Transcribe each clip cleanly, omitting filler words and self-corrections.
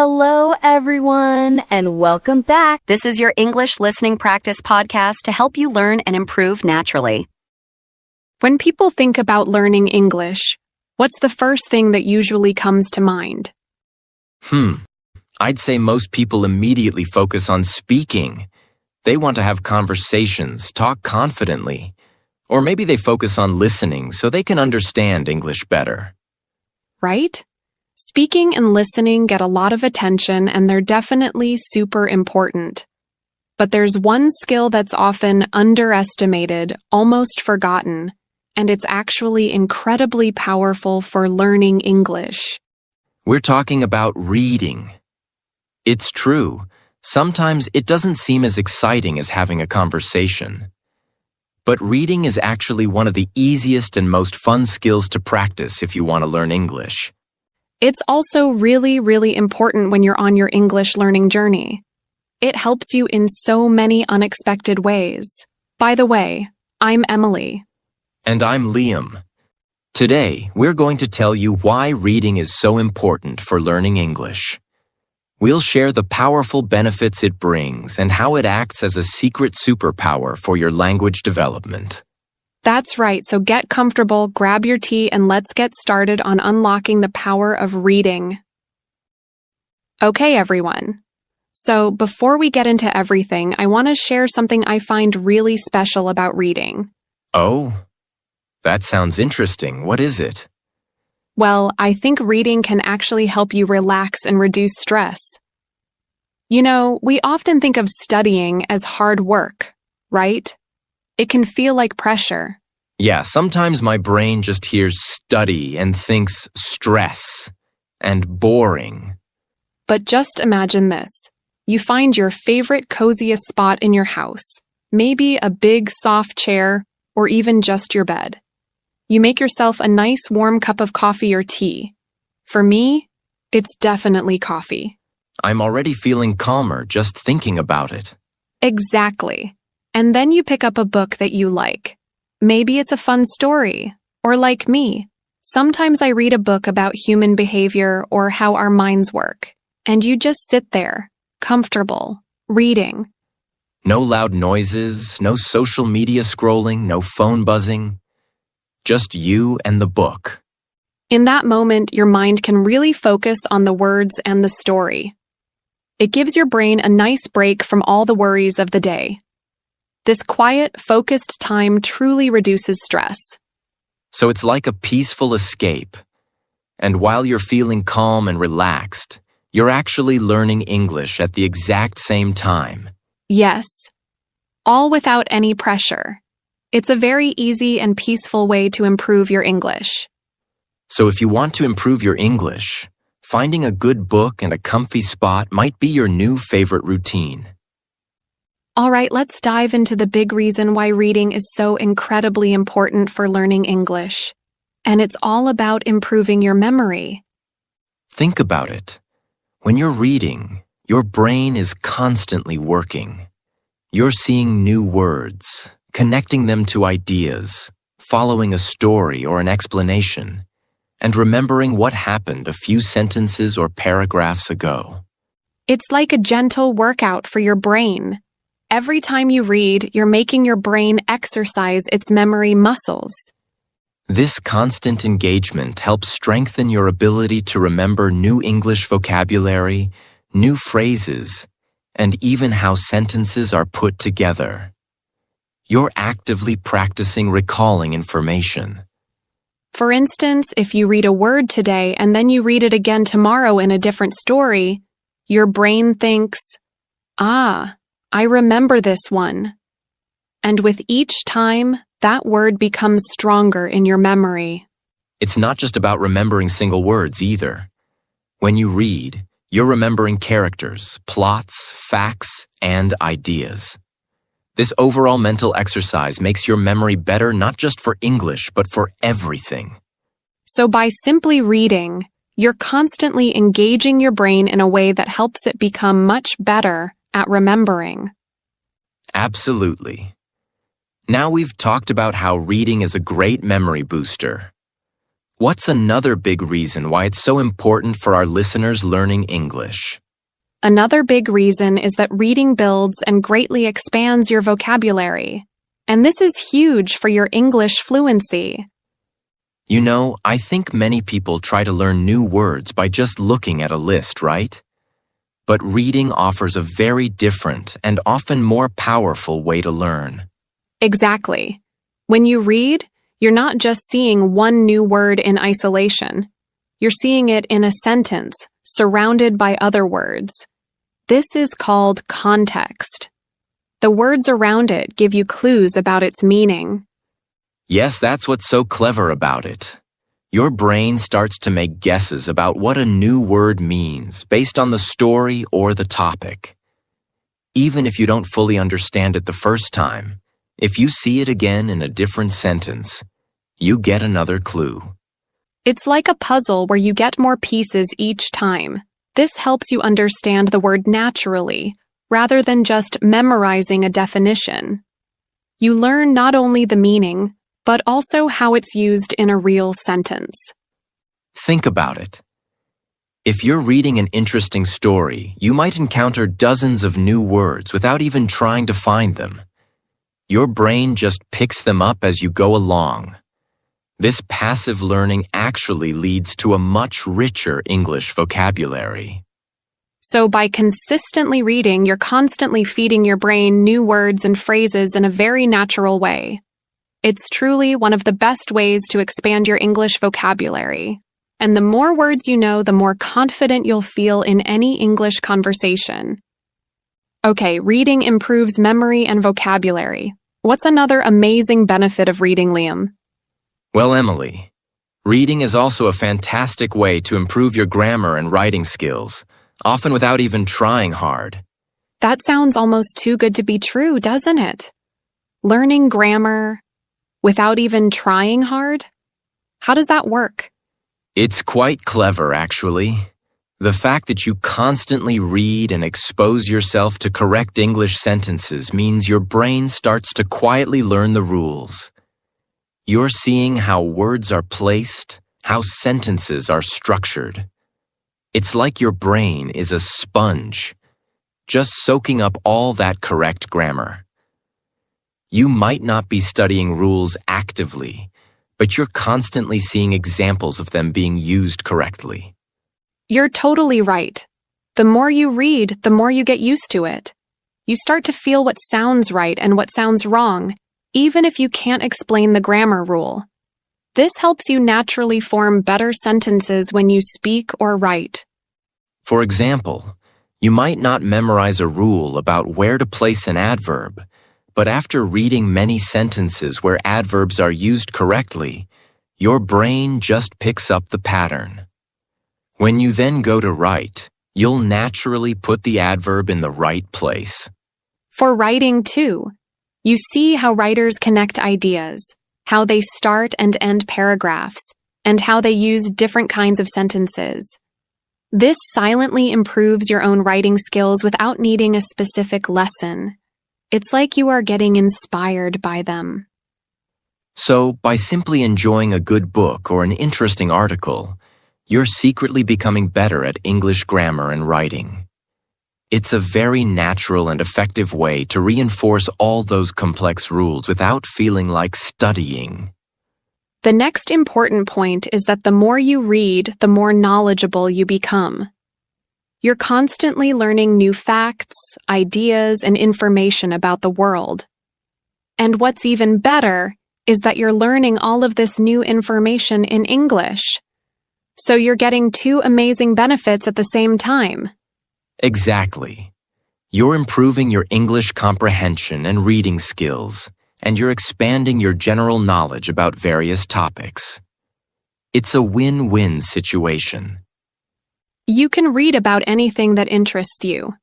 Hello, everyone, and welcome back. This is your English listening practice podcast to help you learn and improve naturally. When people think about learning English, what's the first thing that usually comes to mind? I'd say most people immediately focus on speaking. They want to have conversations, talk confidently. Or maybe they focus on listening so they can understand English better. Right? Speaking and listening get a lot of attention and they're definitely super important. But there's one skill that's often underestimated, almost forgotten, and it's actually incredibly powerful for learning English. We're talking about reading. It's true. Sometimes it doesn't seem as exciting as having a conversation. But reading is actually one of the easiest and most fun skills to practice if you want to learn English. It's also really, really important when you're on your English learning journey. It helps you in so many unexpected ways. By the way, I'm Emily. And I'm Liam. Today, we're going to tell you why reading is so important for learning English. We'll share the powerful benefits it brings and how it acts as a secret superpower for your language development. That's right, so get comfortable, grab your tea, and let's get started on unlocking the power of reading. Okay, everyone. So before we get into everything, I want to share something I find really special about reading. Oh, that sounds interesting. What is it? Well, I think reading can actually help you relax and reduce stress. You know, we often think of studying as hard work, right? It can feel like pressure. Yeah, sometimes my brain just hears study and thinks stress and boring. But just imagine this. You find your favorite coziest spot in your house, maybe a big soft chair or even just your bed. You make yourself a nice warm cup of coffee or tea. For me, it's definitely coffee. I'm already feeling calmer just thinking about it. Exactly. And then you pick up a book that you like. Maybe it's a fun story. Or like me, sometimes I read a book about human behavior or how our minds work. And you just sit there, comfortable, reading. No loud noises, no social media scrolling, no phone buzzing. Just you and the book. In that moment, your mind can really focus on the words and the story. It gives your brain a nice break from all the worries of the day. This quiet, focused time truly reduces stress. So it's like a peaceful escape. And while you're feeling calm and relaxed, you're actually learning English at the exact same time. Yes, all without any pressure. It's a very easy and peaceful way to improve your English. So if you want to improve your English, finding a good book and a comfy spot might be your new favorite routine. All right, let's dive into the big reason why reading is so incredibly important for learning English. And it's all about improving your memory. Think about it. When you're reading, your brain is constantly working. You're seeing new words, connecting them to ideas, following a story or an explanation, and remembering what happened a few sentences or paragraphs ago. It's like a gentle workout for your brain. Every time you read, you're making your brain exercise its memory muscles. This constant engagement helps strengthen your ability to remember new English vocabulary, new phrases, and even how sentences are put together. You're actively practicing recalling information. For instance, if you read a word today and then you read it again tomorrow in a different story, your brain thinks, I remember this one. And with each time, that word becomes stronger in your memory. It's not just about remembering single words either. When you read, you're remembering characters, plots, facts, and ideas. This overall mental exercise makes your memory better not just for English, but for everything. So by simply reading, you're constantly engaging your brain in a way that helps it become much better at remembering. Absolutely. Now we've talked about how reading is a great memory booster. What's another big reason why it's so important for our listeners learning English? Another big reason is that reading builds and greatly expands your vocabulary. And this is huge for your English fluency. You know, I think many people try to learn new words by just looking at a list, right? But reading offers a very different and often more powerful way to learn. Exactly. When you read, you're not just seeing one new word in isolation. You're seeing it in a sentence, surrounded by other words. This is called context. The words around it give you clues about its meaning. Yes, that's what's so clever about it. Your brain starts to make guesses about what a new word means based on the story or the topic. Even if you don't fully understand it the first time, if you see it again in a different sentence, you get another clue. It's like a puzzle where you get more pieces each time. This helps you understand the word naturally, rather than just memorizing a definition. You learn not only the meaning, but also how it's used in a real sentence. Think about it. If you're reading an interesting story, you might encounter dozens of new words without even trying to find them. Your brain just picks them up as you go along. This passive learning actually leads to a much richer English vocabulary. So by consistently reading, you're constantly feeding your brain new words and phrases in a very natural way. It's truly one of the best ways to expand your English vocabulary. And the more words you know, the more confident you'll feel in any English conversation. Okay, reading improves memory and vocabulary. What's another amazing benefit of reading, Liam? Well, Emily, reading is also a fantastic way to improve your grammar and writing skills, often without even trying hard. That sounds almost too good to be true, doesn't it? Learning grammar without even trying hard? How does that work? It's quite clever, actually. The fact that you constantly read and expose yourself to correct English sentences means your brain starts to quietly learn the rules. You're seeing how words are placed, how sentences are structured. It's like your brain is a sponge, just soaking up all that correct grammar. You might not be studying rules actively, but you're constantly seeing examples of them being used correctly. You're totally right. The more you read, the more you get used to it. You start to feel what sounds right and what sounds wrong, even if you can't explain the grammar rule. This helps you naturally form better sentences when you speak or write. For example, you might not memorize a rule about where to place an adverb, but after reading many sentences where adverbs are used correctly, your brain just picks up the pattern. When you then go to write, you'll naturally put the adverb in the right place. For writing, too, you see how writers connect ideas, how they start and end paragraphs, and how they use different kinds of sentences. This silently improves your own writing skills without needing a specific lesson. It's like you are getting inspired by them. So, by simply enjoying a good book or an interesting article, you're secretly becoming better at English grammar and writing. It's a very natural and effective way to reinforce all those complex rules without feeling like studying. The next important point is that the more you read, the more knowledgeable you become. You're constantly learning new facts, ideas, and information about the world. And what's even better is that you're learning all of this new information in English. So you're getting two amazing benefits at the same time. Exactly. You're improving your English comprehension and reading skills, and you're expanding your general knowledge about various topics. It's a win-win situation. You can read about anything that interests you.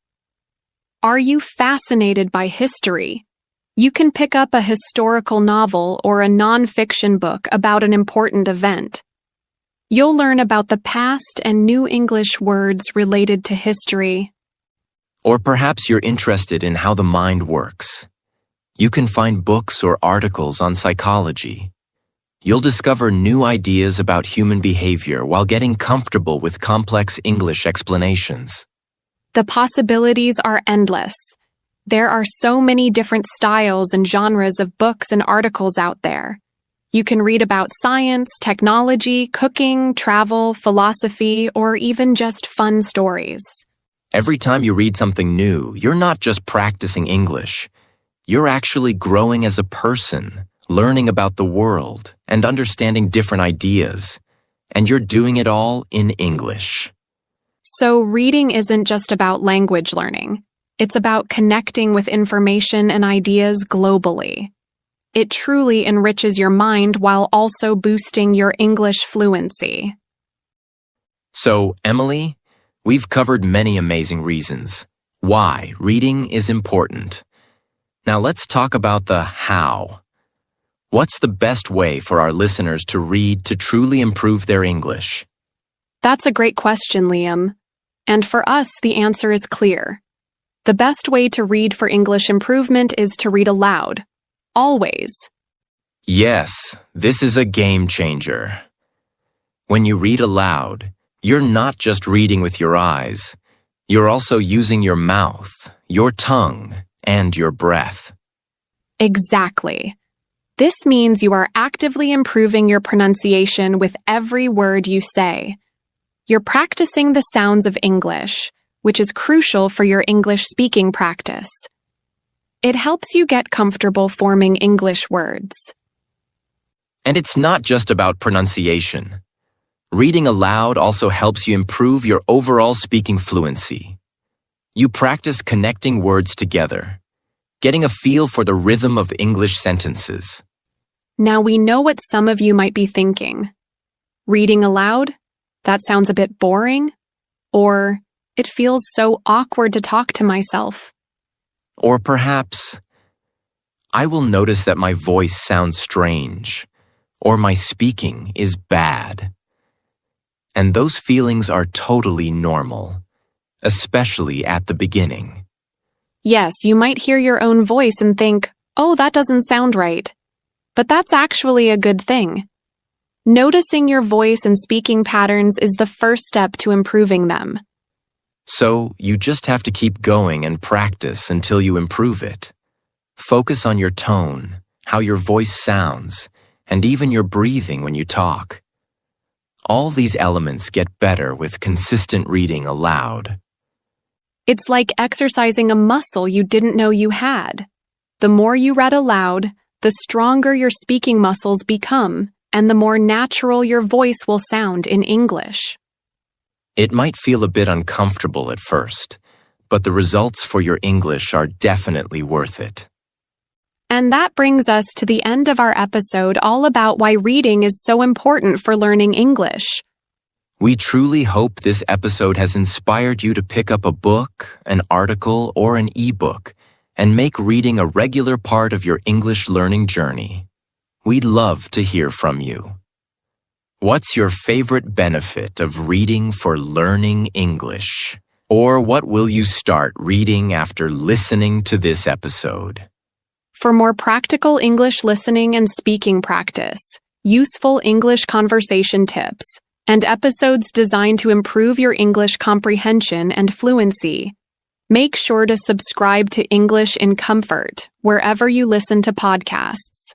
Are you fascinated by history? You can pick up a historical novel or a non-fiction book about an important event. You'll learn about the past and new English words related to history. Or perhaps you're interested in how the mind works. You can find books or articles on psychology. You'll discover new ideas about human behavior while getting comfortable with complex English explanations. The possibilities are endless. There are so many different styles and genres of books and articles out there. You can read about science, technology, cooking, travel, philosophy, or even just fun stories. Every time you read something new, you're not just practicing English. You're actually growing as a person, learning about the world, and understanding different ideas. And you're doing it all in English. So reading isn't just about language learning. It's about connecting with information and ideas globally. It truly enriches your mind while also boosting your English fluency. So, Emily, we've covered many amazing reasons why reading is important. Now let's talk about the how. What's the best way for our listeners to read to truly improve their English? That's a great question, Liam. And for us, the answer is clear. The best way to read for English improvement is to read aloud. Always. Yes, this is a game changer. When you read aloud, you're not just reading with your eyes. You're also using your mouth, your tongue, and your breath. Exactly. This means you are actively improving your pronunciation with every word you say. You're practicing the sounds of English, which is crucial for your English speaking practice. It helps you get comfortable forming English words. And it's not just about pronunciation. Reading aloud also helps you improve your overall speaking fluency. You practice connecting words together, getting a feel for the rhythm of English sentences. Now we know what some of you might be thinking. Reading aloud? That sounds a bit boring. Or, it feels so awkward to talk to myself. Or perhaps, I will notice that my voice sounds strange, or my speaking is bad. And those feelings are totally normal, especially at the beginning. Yes, you might hear your own voice and think, oh, that doesn't sound right. But that's actually a good thing. Noticing your voice and speaking patterns is the first step to improving them. So, you just have to keep going and practice until you improve it. Focus on your tone, how your voice sounds, and even your breathing when you talk. All these elements get better with consistent reading aloud. It's like exercising a muscle you didn't know you had. The more you read aloud, the stronger your speaking muscles become, and the more natural your voice will sound in English. It might feel a bit uncomfortable at first, but the results for your English are definitely worth it. And that brings us to the end of our episode all about why reading is so important for learning English. We truly hope this episode has inspired you to pick up a book, an article, or an ebook and make reading a regular part of your English learning journey. We'd love to hear from you. What's your favorite benefit of reading for learning English? Or what will you start reading after listening to this episode? For more practical English listening and speaking practice, useful English conversation tips, and episodes designed to improve your English comprehension and fluency, make sure to subscribe to English in Comfort wherever you listen to podcasts.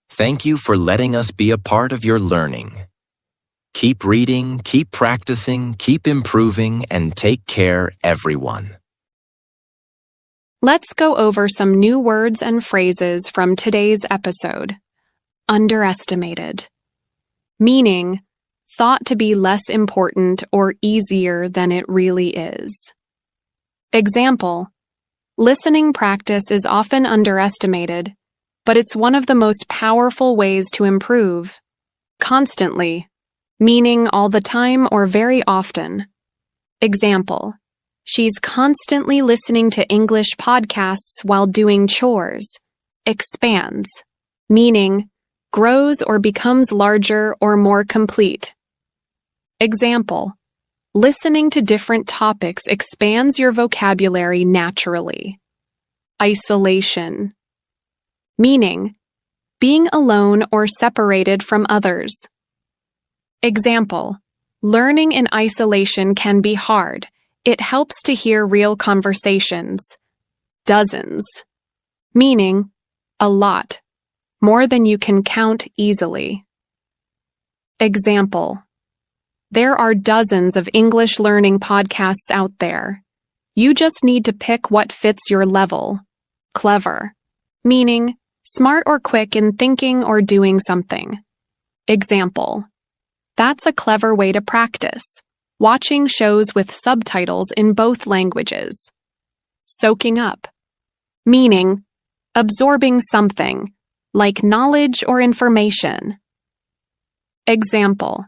Thank you for letting us be a part of your learning. Keep reading, keep practicing, keep improving, and take care, everyone. Let's go over some new words and phrases from today's episode. Underestimated. Meaning, thought to be less important or easier than it really is. Example, listening practice is often underestimated, but it's one of the most powerful ways to improve. Constantly, meaning all the time or very often. Example, she's constantly listening to English podcasts while doing chores. Expands, meaning grows or becomes larger or more complete. Example, listening to different topics expands your vocabulary naturally. Isolation, meaning being alone or separated from others. Example, learning in isolation can be hard. It helps to hear real conversations. Dozens, meaning a lot, more than you can count easily. Example, there are dozens of English learning podcasts out there. You just need to pick what fits your level. Clever, meaning smart or quick in thinking or doing something. Example, that's a clever way to practice, watching shows with subtitles in both languages. Soaking up, meaning absorbing something, like knowledge or information. Example,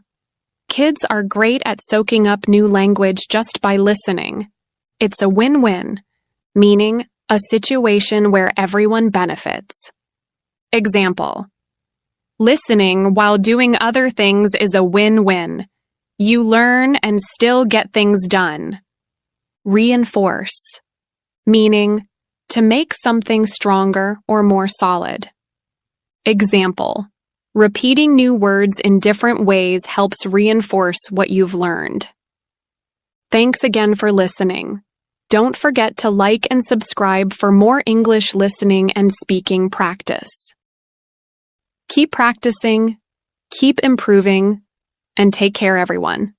kids are great at soaking up new language just by listening. It's a win-win, meaning a situation where everyone benefits. Example, listening while doing other things is a win-win. You learn and still get things done. Reinforce, meaning to make something stronger or more solid. Example, repeating new words in different ways helps reinforce what you've learned. Thanks again for listening. Don't forget to like and subscribe for more English listening and speaking practice. Keep practicing, keep improving, and take care, everyone.